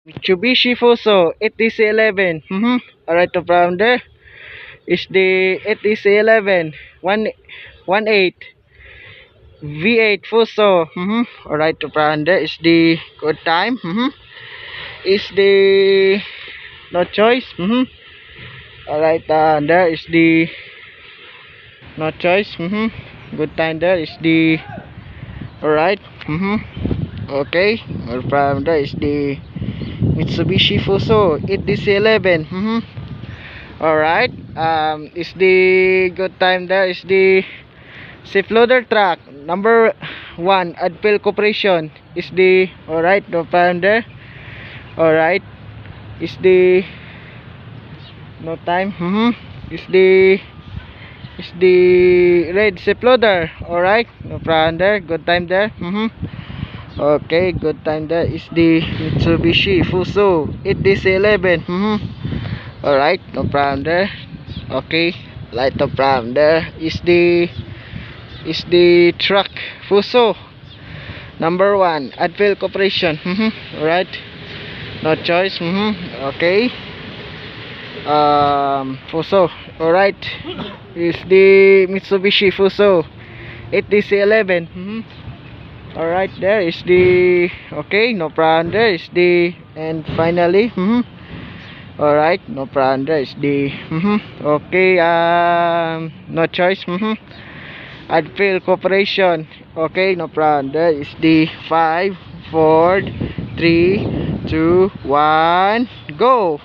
Mitsubishi Fuso 8DC11. Alright, the from there is the 8DC11 118 V8 Fuso. Alright, the from there is the good time. Is the no choice. Alright, there is the no choice. Good time there is the alright. Okay, from there is the Mitsubishi Fuso 8DC11. Alright, is the good time there is the safe loader truck number 1 Adpel Corporation is the alright, no problem there. Alright, is the no time. Is the red safe loader. Alright, no problem there. Good time there. Okay, good time there is the Mitsubishi Fuso 8DC11. Alright, no problem there. Okay, light no problem there is the truck Fuso number 1 Advil Corporation. Alright, no choice. Okay, Fuso. Alright, is the Mitsubishi Fuso 8DC11. Alright, there is the okay, no problem there is the and finally alright, no problem there is the okay, no choice. Advil Corporation. Okay, no problem there is the 5 4 3 2 1 go.